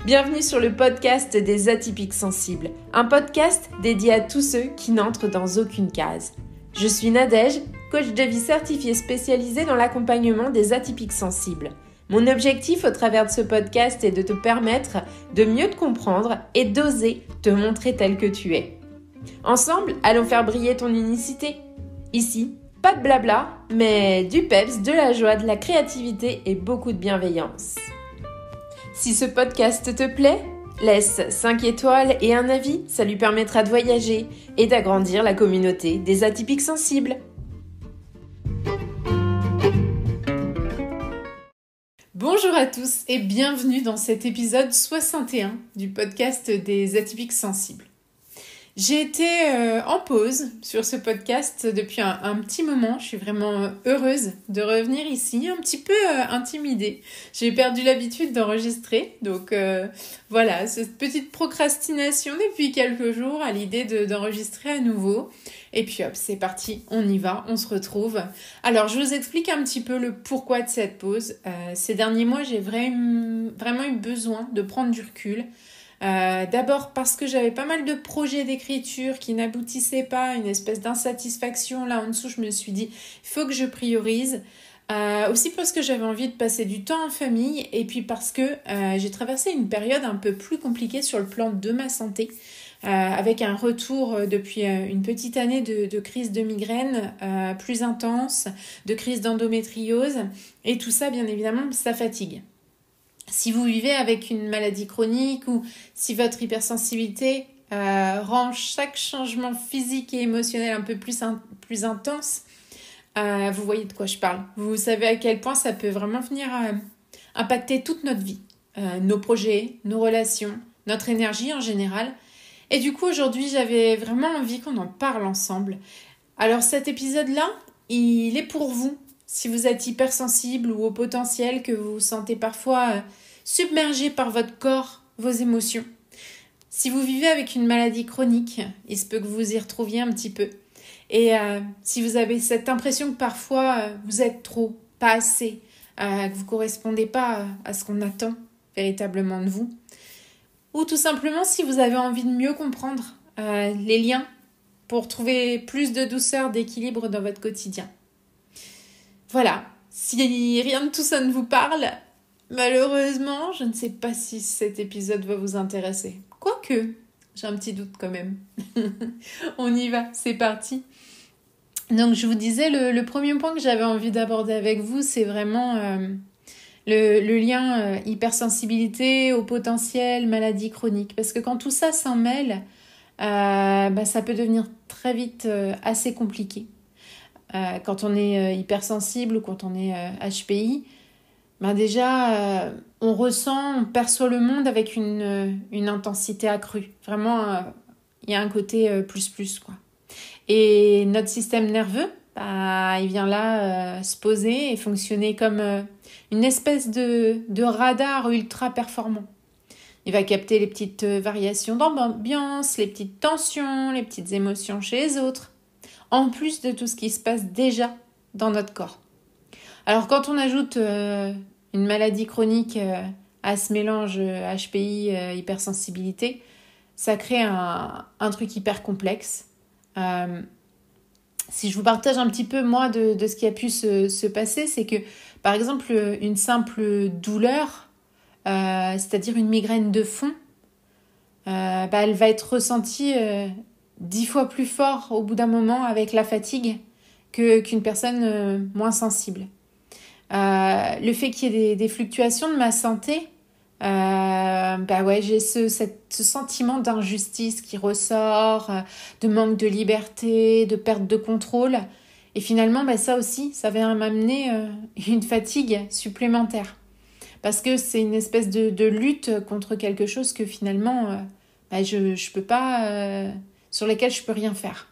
Bienvenue sur le podcast des atypiques sensibles, un podcast dédié à tous ceux qui n'entrent dans aucune case. Je suis Nadège, coach de vie certifiée spécialisée dans l'accompagnement des atypiques sensibles. Mon objectif au travers de ce podcast est de te permettre de mieux te comprendre et d'oser te montrer tel que tu es. Ensemble, allons faire briller ton unicité. Ici, pas de blabla, mais du peps, de la joie, de la créativité et beaucoup de bienveillance. Si ce podcast te plaît, laisse 5 étoiles et un avis, ça lui permettra de voyager et d'agrandir la communauté des atypiques sensibles. Bonjour à tous et bienvenue dans cet épisode 61 du podcast des atypiques sensibles. J'ai été en pause sur ce podcast depuis un petit moment. Je suis vraiment heureuse de revenir ici, un petit peu intimidée. J'ai perdu l'habitude d'enregistrer, donc voilà, cette petite procrastination depuis quelques jours à l'idée d'enregistrer à nouveau. Et puis hop, c'est parti, on y va, on se retrouve. Alors, je vous explique un petit peu le pourquoi de cette pause. Ces derniers mois, j'ai vraiment eu besoin de prendre du recul. D'abord parce que j'avais pas mal de projets d'écriture qui n'aboutissaient pas, une espèce d'insatisfaction là en dessous. Je me suis dit, il faut que je priorise. Aussi parce que j'avais envie de passer du temps en famille et puis parce que j'ai traversé une période un peu plus compliquée sur le plan de ma santé. Avec un retour depuis une petite année de crise de migraine plus intense, de crise d'endométriose et tout ça bien évidemment ça fatigue. Si vous vivez avec une maladie chronique ou si votre hypersensibilité rend chaque changement physique et émotionnel un peu plus intense, vous voyez de quoi je parle. Vous savez à quel point ça peut vraiment venir impacter toute notre vie, nos projets, nos relations, notre énergie en général. Et du coup, aujourd'hui, j'avais vraiment envie qu'on en parle ensemble. Alors cet épisode-là, il est pour vous. Si vous êtes hypersensible ou au potentiel, que vous vous sentez parfois submergé par votre corps, vos émotions. Si vous vivez avec une maladie chronique, il se peut que vous y retrouviez un petit peu. Et si vous avez cette impression que parfois vous êtes trop, pas assez, que vous ne correspondez pas à ce qu'on attend véritablement de vous, ou tout simplement si vous avez envie de mieux comprendre les liens pour trouver plus de douceur, d'équilibre dans votre quotidien. Voilà, si rien de tout ça ne vous parle, malheureusement, je ne sais pas si cet épisode va vous intéresser. Quoique, j'ai un petit doute quand même. On y va, c'est parti. Donc je vous disais, le premier point que j'avais envie d'aborder avec vous, c'est vraiment le lien hypersensibilité au potentiel, maladie chronique. Parce que quand tout ça s'en mêle, ça peut devenir très vite assez compliqué. Quand on est hypersensible ou quand on est HPI, déjà, on ressent, on perçoit le monde avec une intensité accrue. Vraiment, il y a un côté plus, quoi. Et notre système nerveux, il vient là se poser et fonctionner comme une espèce de radar ultra performant. Il va capter les petites variations d'ambiance, les petites tensions, les petites émotions chez les autres, en plus de tout ce qui se passe déjà dans notre corps. Alors quand on ajoute une maladie chronique à ce mélange HPI, hypersensibilité, ça crée un truc hyper complexe. Si je vous partage un petit peu moi de ce qui a pu se passer, c'est que par exemple une simple douleur, c'est-à-dire une migraine de fond, elle va être ressentie 10 fois plus fort au bout d'un moment avec la fatigue qu'une personne moins sensible. Le fait qu'il y ait des fluctuations de ma santé, j'ai ce sentiment d'injustice qui ressort, de manque de liberté, de perte de contrôle. Et finalement, ça aussi, ça va m'amener une fatigue supplémentaire. Parce que c'est une espèce de lutte contre quelque chose que finalement, je peux pas, sur lequel je peux rien faire.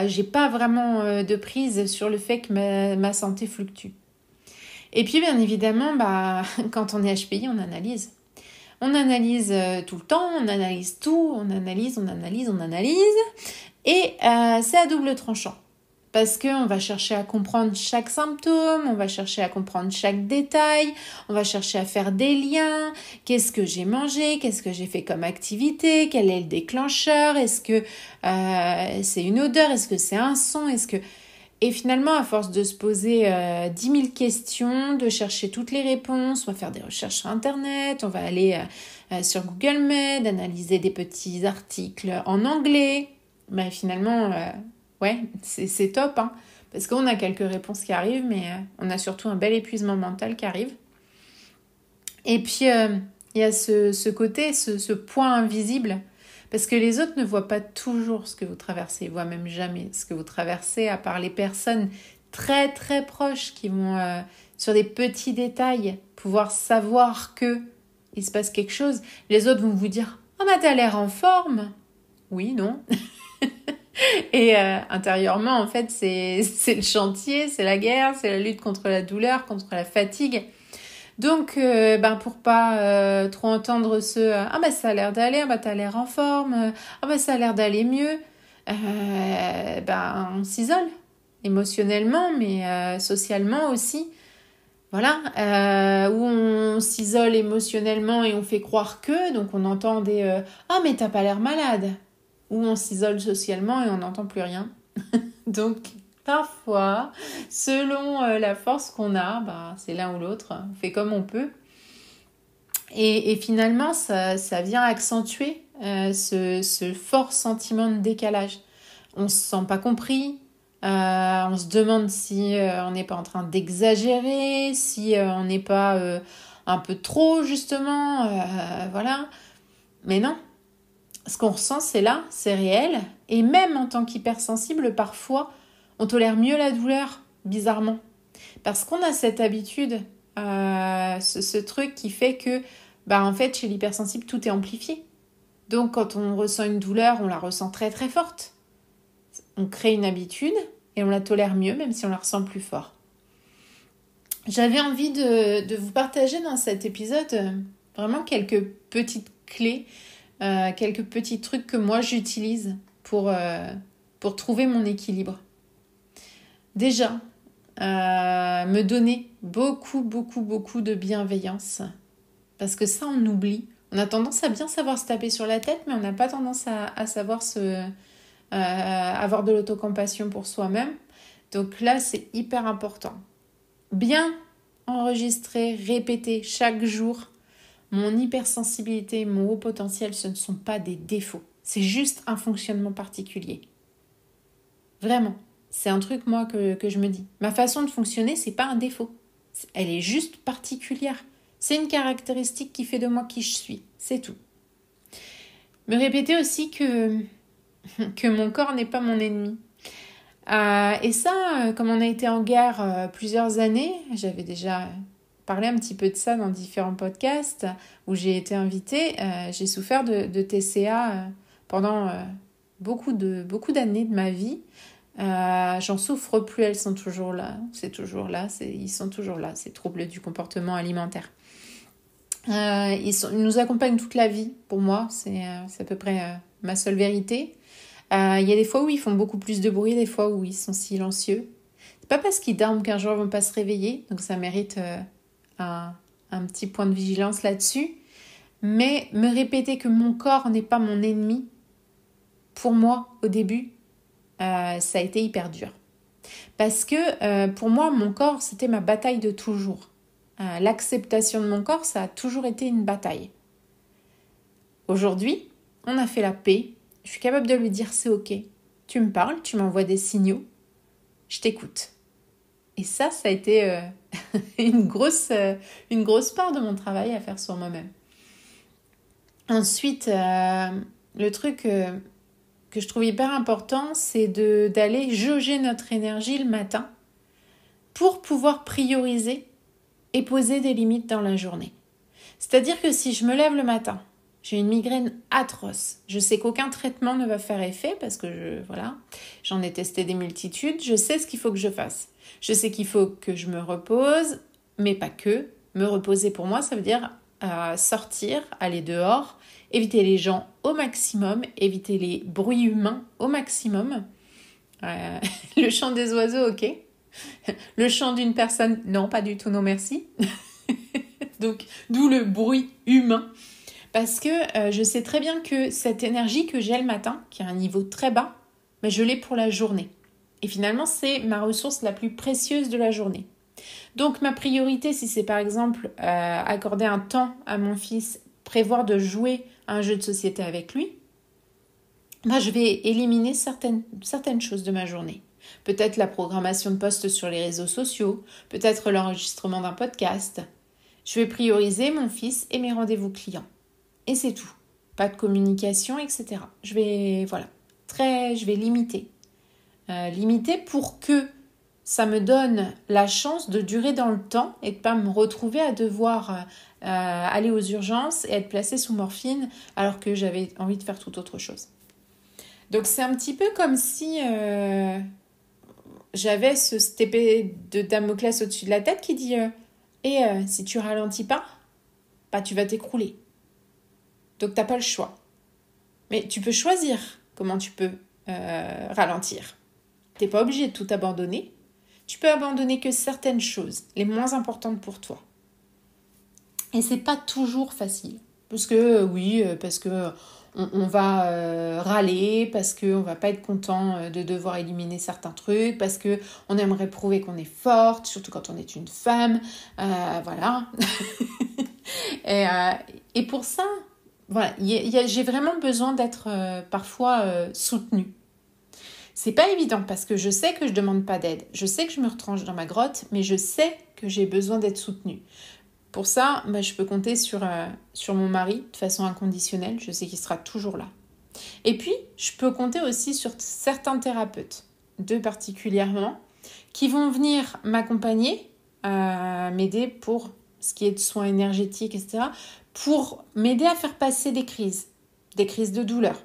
J'ai pas vraiment de prise sur le fait que ma santé fluctue. Et puis, bien évidemment, quand on est HPI, on analyse. On analyse tout le temps, on analyse tout, on analyse. Et c'est à double tranchant. Parce qu'on va chercher à comprendre chaque symptôme, on va chercher à comprendre chaque détail, on va chercher à faire des liens. Qu'est-ce que j'ai mangé? Qu'est-ce que j'ai fait comme activité? Quel est le déclencheur? Est-ce que c'est une odeur? Est-ce que c'est un son? Et finalement, à force de se poser 10 000 questions, de chercher toutes les réponses, on va faire des recherches sur Internet, on va aller sur Google Med, analyser des petits articles en anglais. Ben, finalement... ouais, c'est top, hein, parce qu'on a quelques réponses qui arrivent, mais on a surtout un bel épuisement mental qui arrive. Et puis, il y a ce côté, ce point invisible, parce que les autres ne voient pas toujours ce que vous traversez, ils voient même jamais ce que vous traversez, à part les personnes très très proches qui vont, sur des petits détails, pouvoir savoir qu'il se passe quelque chose. Les autres vont vous dire « Ah, t'as l'air en forme !» Oui, non. Et intérieurement, en fait, c'est le chantier, c'est la guerre, c'est la lutte contre la douleur, contre la fatigue. Donc, pour pas trop entendre ça a l'air d'aller, t'as l'air en forme, ça a l'air d'aller mieux, on s'isole émotionnellement, mais socialement aussi. Voilà, où on s'isole émotionnellement et on fait croire donc on entend des mais t'as pas l'air malade. Où on s'isole socialement et on n'entend plus rien. Donc, parfois, selon la force qu'on a, c'est l'un ou l'autre, on fait comme on peut. Et finalement, ça vient accentuer ce fort sentiment de décalage. On ne se sent pas compris, on se demande si on n'est pas en train d'exagérer, si on n'est pas un peu trop, justement, voilà. Mais non. Ce qu'on ressent, c'est là, c'est réel. Et même en tant qu'hypersensible, parfois, on tolère mieux la douleur, bizarrement. Parce qu'on a cette habitude, ce truc qui fait que, en fait, chez l'hypersensible, tout est amplifié. Donc, quand on ressent une douleur, on la ressent très, très forte. On crée une habitude et on la tolère mieux, même si on la ressent plus fort. J'avais envie de vous partager dans cet épisode vraiment quelques petites clés, quelques petits trucs que moi j'utilise pour trouver mon équilibre. Déjà, me donner beaucoup de bienveillance. Parce que ça, on oublie. On a tendance à bien savoir se taper sur la tête, mais on n'a pas tendance à savoir avoir de l'autocompassion pour soi-même. Donc là, c'est hyper important. Bien enregistrer, répéter chaque jour. Mon hypersensibilité, mon haut potentiel, ce ne sont pas des défauts. C'est juste un fonctionnement particulier. Vraiment. C'est un truc, moi, que je me dis. Ma façon de fonctionner, c'est pas un défaut. Elle est juste particulière. C'est une caractéristique qui fait de moi qui je suis. C'est tout. Me répéter aussi que mon corps n'est pas mon ennemi. Et ça, comme on a été en guerre plusieurs années, j'avais déjà parlé un petit peu de ça dans différents podcasts où j'ai été invitée. J'ai souffert de TCA pendant beaucoup d'années de ma vie. J'en souffre plus, elles sont toujours là. C'est toujours là, ils sont toujours là, ces troubles du comportement alimentaire. Ils nous accompagnent toute la vie, pour moi, c'est à peu près ma seule vérité. Il y a des fois où ils font beaucoup plus de bruit, des fois où ils sont silencieux. C'est pas parce qu'ils dorment qu'un jour ils vont pas se réveiller, donc ça mérite un petit point de vigilance là-dessus. Mais me répéter que mon corps n'est pas mon ennemi, pour moi, au début, ça a été hyper dur. Parce que pour moi, mon corps, c'était ma bataille de toujours. L'acceptation de mon corps, ça a toujours été une bataille. Aujourd'hui, on a fait la paix. Je suis capable de lui dire c'est ok. Tu me parles, tu m'envoies des signaux. Je t'écoute. Et ça a été une grosse part de mon travail à faire sur moi-même. Ensuite, le truc que je trouve hyper important, c'est d'aller jauger notre énergie le matin pour pouvoir prioriser et poser des limites dans la journée. C'est-à-dire que si je me lève le matin, j'ai une migraine atroce, je sais qu'aucun traitement ne va faire effet parce que j'en ai testé des multitudes, je sais ce qu'il faut que je fasse. Je sais qu'il faut que je me repose, mais pas que. Me reposer pour moi, ça veut dire sortir, aller dehors, éviter les gens au maximum, éviter les bruits humains au maximum, Le chant des oiseaux, ok. Le chant d'une personne, non, pas du tout, non merci. Donc, d'où le bruit humain. Parce que je sais très bien que cette énergie que j'ai le matin, qui a un niveau très bas, mais je l'ai pour la journée. Et finalement, c'est ma ressource la plus précieuse de la journée. Donc, ma priorité, si c'est par exemple accorder un temps à mon fils, prévoir de jouer à un jeu de société avec lui, je vais éliminer certaines choses de ma journée. Peut-être la programmation de posts sur les réseaux sociaux, peut-être l'enregistrement d'un podcast. Je vais prioriser mon fils et mes rendez-vous clients. Et c'est tout. Pas de communication, etc. Je vais limiter. Limiter pour que ça me donne la chance de durer dans le temps et de ne pas me retrouver à devoir aller aux urgences et être placée sous morphine alors que j'avais envie de faire tout autre chose. Donc c'est un petit peu comme si j'avais cette épée de Damoclès au-dessus de la tête qui dit si tu ralentis pas, tu vas t'écrouler. Donc t'as pas le choix. Mais tu peux choisir comment tu peux ralentir. T'es pas obligé de tout abandonner. Tu peux abandonner que certaines choses, les moins importantes pour toi. Et c'est pas toujours facile. Parce que on va râler, parce qu'on va pas être content de devoir éliminer certains trucs, parce qu'on aimerait prouver qu'on est forte, surtout quand on est une femme. Voilà. Et pour ça, voilà, j'ai vraiment besoin d'être parfois soutenue. C'est pas évident parce que je sais que je demande pas d'aide. Je sais que je me retranche dans ma grotte, mais je sais que j'ai besoin d'être soutenue. Pour ça, je peux compter sur mon mari de façon inconditionnelle. Je sais qu'il sera toujours là. Et puis, je peux compter aussi sur certains thérapeutes, deux particulièrement, qui vont venir m'accompagner, m'aider pour ce qui est de soins énergétiques, etc., pour m'aider à faire passer des crises de douleur.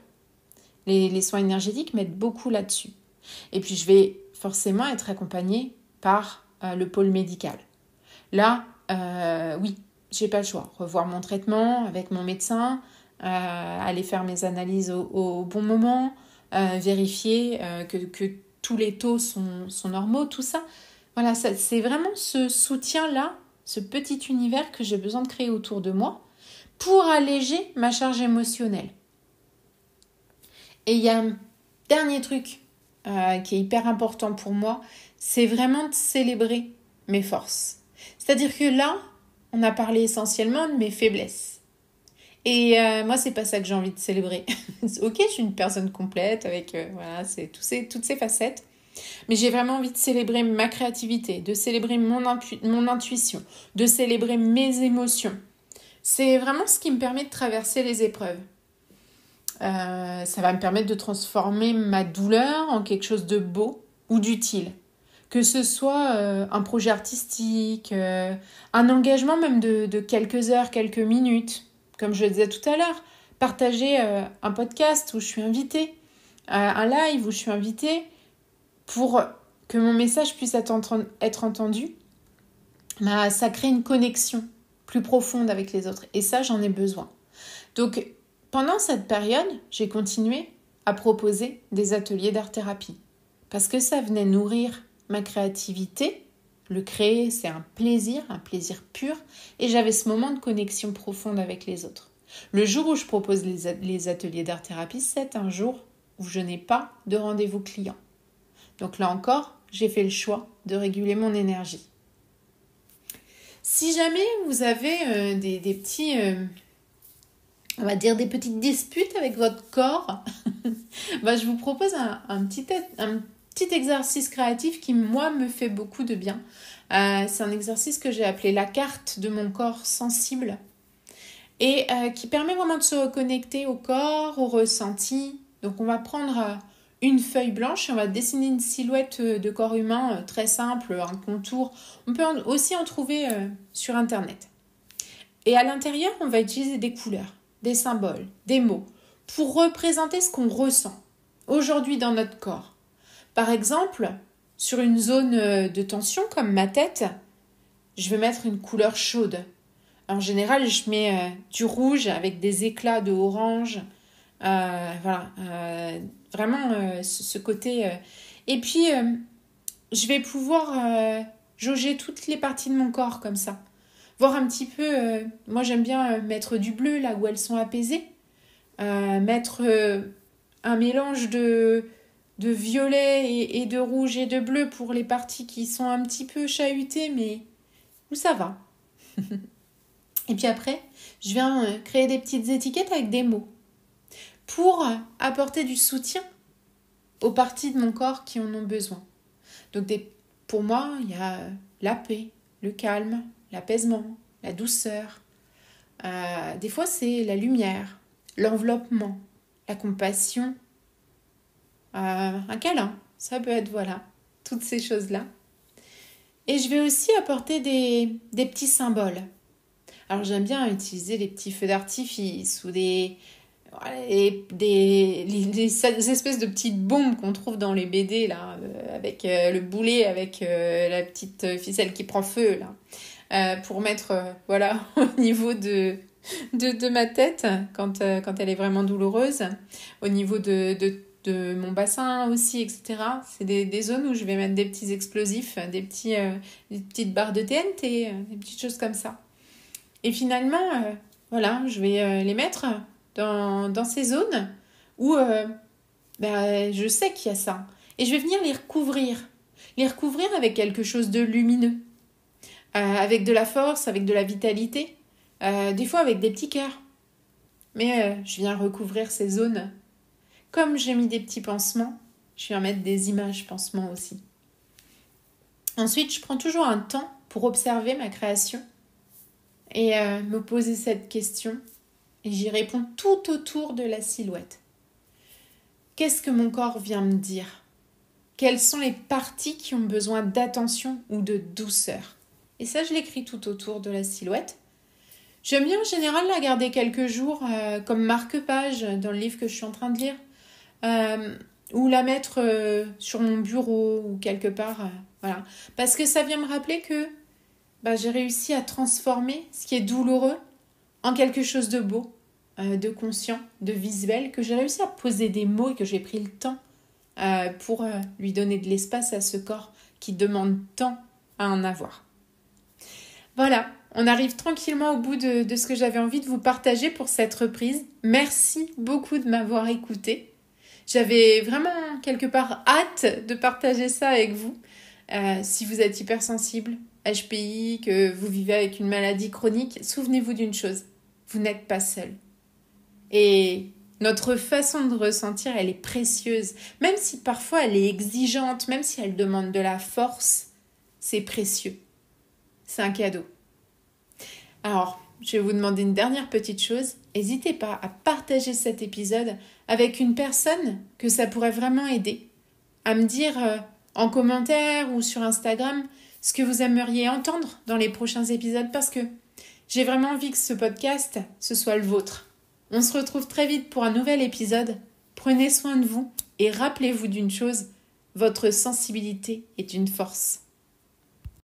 Les soins énergétiques m'aident beaucoup là-dessus. Et puis, je vais forcément être accompagnée par le pôle médical. Là, oui, j'ai pas le choix. Revoir mon traitement avec mon médecin, aller faire mes analyses au bon moment, vérifier que tous les taux sont normaux, tout ça. Voilà, c'est vraiment ce soutien-là, ce petit univers que j'ai besoin de créer autour de moi pour alléger ma charge émotionnelle. Et il y a un dernier truc qui est hyper important pour moi, c'est vraiment de célébrer mes forces. C'est-à-dire que là, on a parlé essentiellement de mes faiblesses. Et moi, c'est pas ça que j'ai envie de célébrer. Ok, je suis une personne complète avec c'est toutes ces facettes. Mais j'ai vraiment envie de célébrer ma créativité, de célébrer mon intuition, de célébrer mes émotions. C'est vraiment ce qui me permet de traverser les épreuves. Ça va me permettre de transformer ma douleur en quelque chose de beau ou d'utile. Que ce soit un projet artistique, un engagement même de quelques heures, quelques minutes. Comme je le disais tout à l'heure, partager un podcast où je suis invitée, un live où je suis invitée pour que mon message puisse être entendu. Ça crée une connexion plus profonde avec les autres. Et ça, j'en ai besoin. Donc, pendant cette période, j'ai continué à proposer des ateliers d'art-thérapie parce que ça venait nourrir ma créativité. Le créer, c'est un plaisir pur, et j'avais ce moment de connexion profonde avec les autres. Le jour où je propose les ateliers d'art-thérapie, c'est un jour où je n'ai pas de rendez-vous client. Donc là encore, j'ai fait le choix de réguler mon énergie. Si jamais vous avez des petits... on va dire des petites disputes avec votre corps, je vous propose un petit exercice créatif qui, moi, me fait beaucoup de bien. C'est un exercice que j'ai appelé la carte de mon corps sensible et qui permet vraiment de se reconnecter au corps, au ressenti. Donc, on va prendre une feuille blanche et on va dessiner une silhouette de corps humain très simple, un contour. On peut aussi en trouver sur Internet. Et à l'intérieur, on va utiliser des couleurs, des symboles, des mots, pour représenter ce qu'on ressent aujourd'hui dans notre corps. Par exemple, sur une zone de tension comme ma tête, je vais mettre une couleur chaude. En général, je mets du rouge avec des éclats de orange. Vraiment ce côté Et puis, je vais pouvoir jauger toutes les parties de mon corps comme ça. Voir un petit peu, moi j'aime bien mettre du bleu là où elles sont apaisées. Mettre un mélange de violet et de rouge et de bleu pour les parties qui sont un petit peu chahutées, mais où ça va. Et puis après, je viens créer des petites étiquettes avec des mots pour apporter du soutien aux parties de mon corps qui en ont besoin. Donc pour moi, il y a la paix, le calme, l'apaisement, la douceur. Des fois, c'est la lumière, l'enveloppement, la compassion, un câlin. Ça peut être, voilà, toutes ces choses-là. Et je vais aussi apporter des petits symboles. Alors, j'aime bien utiliser les petits feux d'artifice ou des espèces de petites bombes qu'on trouve dans les BD, là, avec le boulet, avec la petite ficelle qui prend feu, là, pour mettre, voilà, au niveau de ma tête, quand elle est vraiment douloureuse, au niveau de mon bassin aussi, etc. C'est des zones où je vais mettre des petits explosifs, des petites barres de TNT, des petites choses comme ça. Et finalement, voilà, je vais les mettre dans ces zones où je sais qu'il y a ça. Et je vais venir les recouvrir avec quelque chose de lumineux, avec de la force, avec de la vitalité, des fois avec des petits cœurs. Mais je viens recouvrir ces zones. Comme j'ai mis des petits pansements, je viens mettre des images pansements aussi. Ensuite, je prends toujours un temps pour observer ma création et me poser cette question. Et j'y réponds tout autour de la silhouette. Qu'est-ce que mon corps vient me dire ? Quelles sont les parties qui ont besoin d'attention ou de douceur ? Et ça, je l'écris tout autour de la silhouette. J'aime bien en général la garder quelques jours comme marque-page dans le livre que je suis en train de lire. Ou la mettre sur mon bureau ou quelque part. Voilà. Parce que ça vient me rappeler que j'ai réussi à transformer ce qui est douloureux en quelque chose de beau, de conscient, de visuel, que j'ai réussi à poser des mots et que j'ai pris le temps pour lui donner de l'espace à ce corps qui demande tant à en avoir. Voilà, on arrive tranquillement au bout de ce que j'avais envie de vous partager pour cette reprise. Merci beaucoup de m'avoir écouté. J'avais vraiment quelque part hâte de partager ça avec vous. Si vous êtes hypersensible, HPI, que vous vivez avec une maladie chronique, souvenez-vous d'une chose, vous n'êtes pas seul. Et notre façon de ressentir, elle est précieuse. Même si parfois elle est exigeante, même si elle demande de la force, c'est précieux. C'est un cadeau. Alors, je vais vous demander une dernière petite chose. N'hésitez pas à partager cet épisode avec une personne que ça pourrait vraiment aider. À me dire en commentaire ou sur Instagram ce que vous aimeriez entendre dans les prochains épisodes parce que j'ai vraiment envie que ce podcast, ce soit le vôtre. On se retrouve très vite pour un nouvel épisode. Prenez soin de vous et rappelez-vous d'une chose, votre sensibilité est une force.